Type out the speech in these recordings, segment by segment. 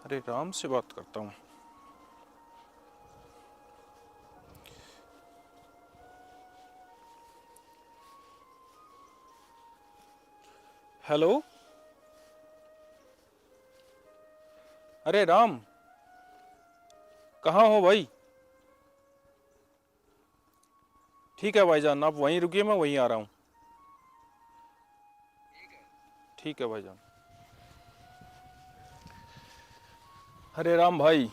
अरे राम से बात करता हूँ। हेलो। अरे राम, कहाँ हो भाई? ठीक है भाईजान, आप वहीं रुकिए, मैं वहीं आ रहा हूँ। ठीक है भाईजान। अरे राम भाई।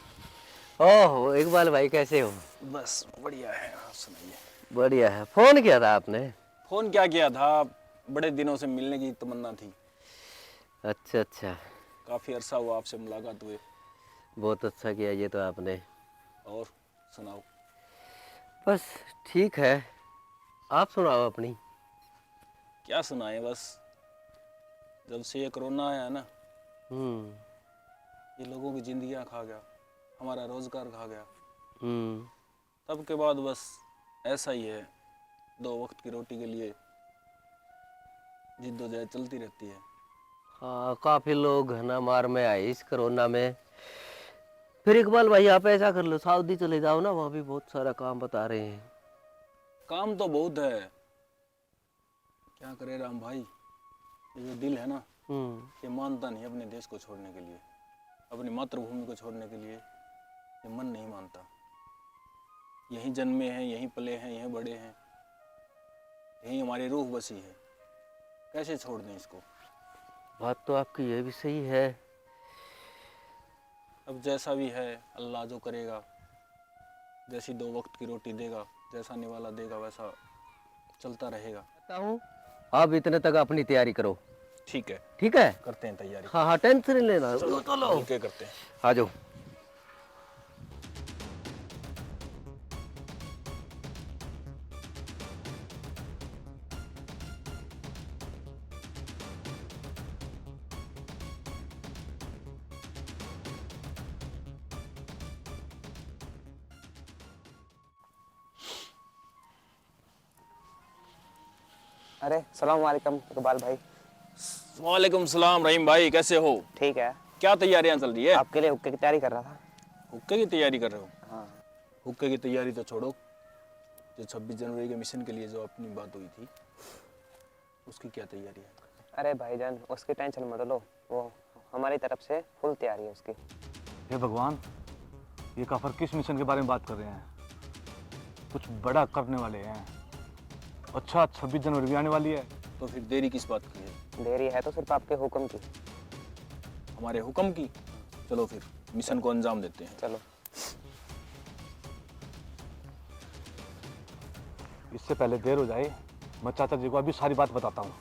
ओहो इकबाल भाई, कैसे हो? बस बढ़िया है, आप सुनाइए। बढ़िया है। फोन किया था आपने? फोन क्या किया था, बड़े दिनों से मिलने की तमन्ना थी। अच्छा अच्छा, काफी अरसा हुआ आपसे मुलाकात हुए। बहुत अच्छा किया ये तो आपने। और सुनाओ। बस ठीक है, आप सुनाओ अपनी। क्या सुनाए, बस जब से ये कोरोना आया ना, हम्म ये लोगों की जिंदगियां खा गया, हमारा रोजगार खा गया। हम्म तब के बाद बस ऐसा ही है, दो वक्त की रोटी के लिए जिद्दोजहद चलती रहती है। हाँ, काफी लोग है ना मार में आए इस कोरोना में। फिर इकबाल भाई आप ऐसा कर लो, सऊदी चले जाओ ना, वहाँ भी बहुत सारा काम बता रहे हैं। काम तो बहुत है, क्या करे राम भाई। ये जो दिल है ना, ये मानता नहीं अपने देश को छोड़ने के लिए, अपनी मातृभूमि को छोड़ने के लिए ये मन नहीं मानता। यहीं जन्मे हैं, यहीं पले हैं, यहीं बड़े हैं, यहीं हमारी रूह बसी है, कैसे छोड़ दें इसको। बात तो आपकी ये भी सही है। अब जैसा भी है, अल्लाह जो करेगा, जैसी दो वक्त की रोटी देगा, जैसा निवाला देगा, वैसा चलता रहेगा। कहता हूँ आप इतने तक अपनी तैयारी करो। ठीक है, ठीक है, करते हैं तैयारी। हाँ हाँ, टेंशन नहीं लेना। चलो मिलके करते हैं। आ जाओ। अरे सलाम वालेकुम इकबाल भाई। वालेकुम सलाम रहीम भाई, कैसे हो? ठीक है। क्या तैयारियां चल रही है? आपके लिए हुक्के की तैयारी कर रहा था। हुक्के की तैयारी कर रहे हो? हाँ। हुक्के की तैयारी तो छोड़ो, जो 26 जनवरी के मिशन के लिए जो अपनी बात हुई थी, उसकी क्या तैयारी है? अरे भाईजान उसकी टेंशन मत लो, वो हमारी तरफ से फुल तैयारी है उसकी। हे भगवान, ये काफर किस मिशन के बारे में बात कर रहे हैं? कुछ बड़ा करने वाले हैं। अच्छा, 26 जनवरी भी आने वाली है। तो फिर देरी किस बात की है? देरी है तो सिर्फ आपके हुक्म की। हमारे हुक्म की? चलो फिर मिशन को अंजाम देते हैं। चलो। इससे पहले देर हो जाए, मैं चाचा जी को अभी सारी बात बताता हूँ।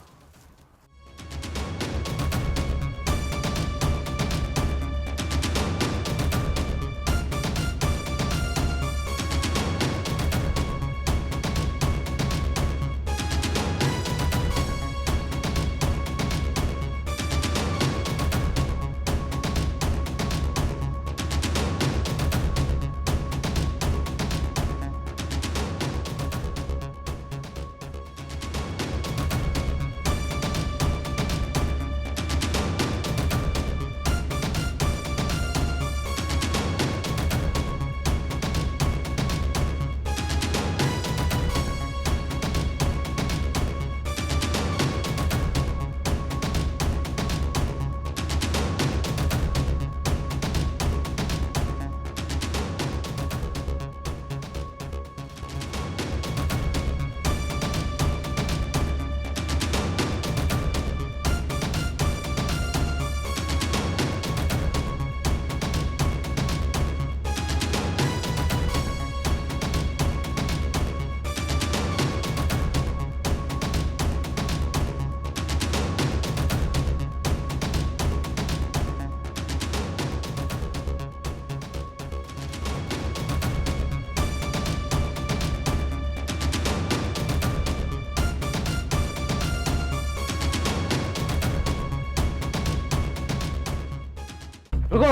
रुको।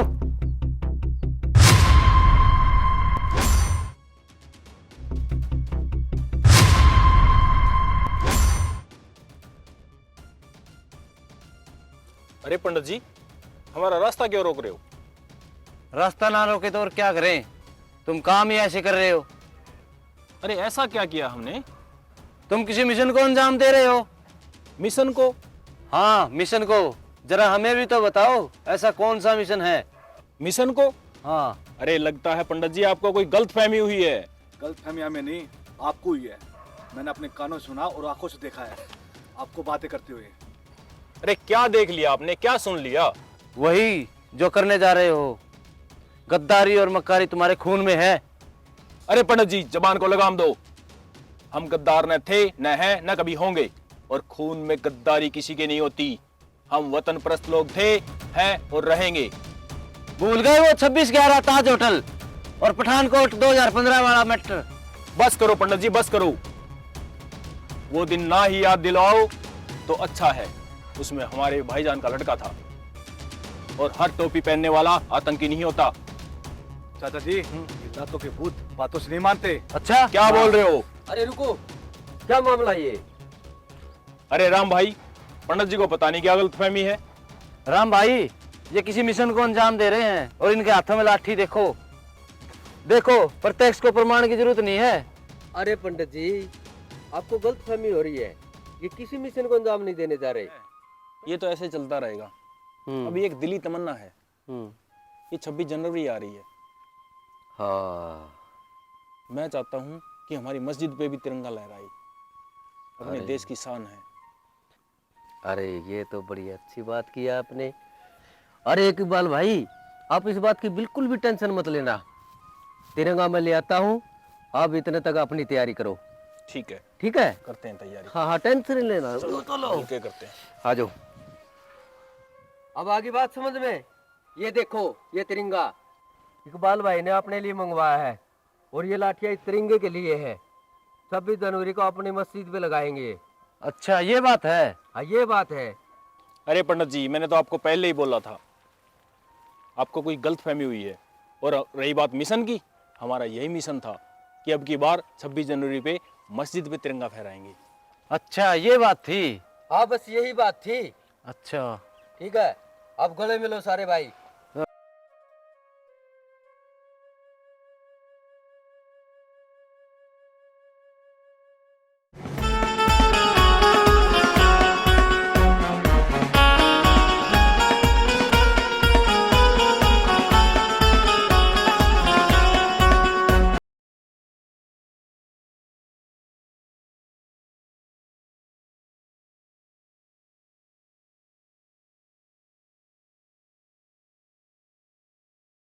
अरे पंडित जी, हमारा रास्ता क्यों रोक रहे हो? रास्ता ना रोके तो और क्या करें, तुम काम ही ऐसे कर रहे हो। अरे ऐसा क्या किया हमने? तुम किसी मिशन को अंजाम दे रहे हो। मिशन को? हाँ मिशन को, जरा हमें भी तो बताओ, ऐसा कौन सा मिशन है। मिशन को? हाँ। अरे लगता है पंडित जी आपको कोई गलतफहमी हुई है। गलतफहमी हमें नहीं, आपको ही है। मैंने अपने कानों से सुना और आंखों से देखा है आपको बातें करते हुए। अरे क्या देख लिया आपने, क्या सुन लिया? वही जो करने जा रहे हो, गद्दारी और मक्कारी तुम्हारे खून में है। अरे पंडित जी जबान को लगाम दो। हम गद्दार न थे, न हैं, न कभी होंगे, और खून में गद्दारी किसी के नहीं होती। हम वतन परस्त लोग थे, हैं और रहेंगे। भूल गए वो 26/11 ताज होटल और पठानकोट 2015 वाला मैटर। बस करो पंडित जी, बस करो। वो दिन ना ही याद दिलाओ तो अच्छा है। उसमें हमारे भाईजान का लड़का था, और हर टोपी पहनने वाला आतंकी नहीं होता। चाचा जी, ये दांतों के भूत बातों से नहीं मानते। अच्छा क्या बोल रहे हो? अरे रुको, क्या मामला ये? अरे राम भाई, पंडित जी को पता नहीं क्या गलतफहमी है। राम भाई, ये किसी मिशन को अंजाम दे रहे हैं और इनके हाथों में लाठी देखो। देखो, प्रत्यक्ष को प्रमाण की जरूरत नहीं है। अरे पंडित जी, आपको गलतफहमी हो रही है। ये किसी मिशन को अंजाम नहीं देने जा रहे। ये तो ऐसे चलता रहेगा। अभी एक दिली तमन्ना है, ये 26 जनवरी आ रही है। हाँ। मैं चाहता हूँ कि हमारी मस्जिद पे भी तिरंगा लहराए। अपने देश की शान है। अरे ये तो बड़ी अच्छी बात की आपने। अरे इकबाल भाई, आप इस बात की बिल्कुल भी टेंशन मत लेना, तिरंगा मैं ले आता हूँ। आप इतने तक अपनी तैयारी करो। ठीक है, ठीक है, करते हैं तैयारी। हाँ हाँ, टेंशन नहीं लेना। चलो मिलके करते हैं। आ जाओ। अब आगे बात समझ में। ये देखो, ये तिरंगा इकबाल भाई ने अपने लिए मंगवाया है, और ये लाठियां इस तिरंगे के लिए है। 26 जनवरी को अपनी मस्जिद पे लगाएंगे। अच्छा ये बात है। हाँ ये बात है। अरे पंडित जी, मैंने तो आपको पहले ही बोला था, आपको कोई गलतफहमी हुई है। और रही बात मिशन की, हमारा यही मिशन था कि अब की बार 26 जनवरी पे मस्जिद पे तिरंगा फहराएंगे। अच्छा ये बात थी। हाँ बस यही बात थी। अच्छा ठीक है, अब गले मिलो सारे भाई।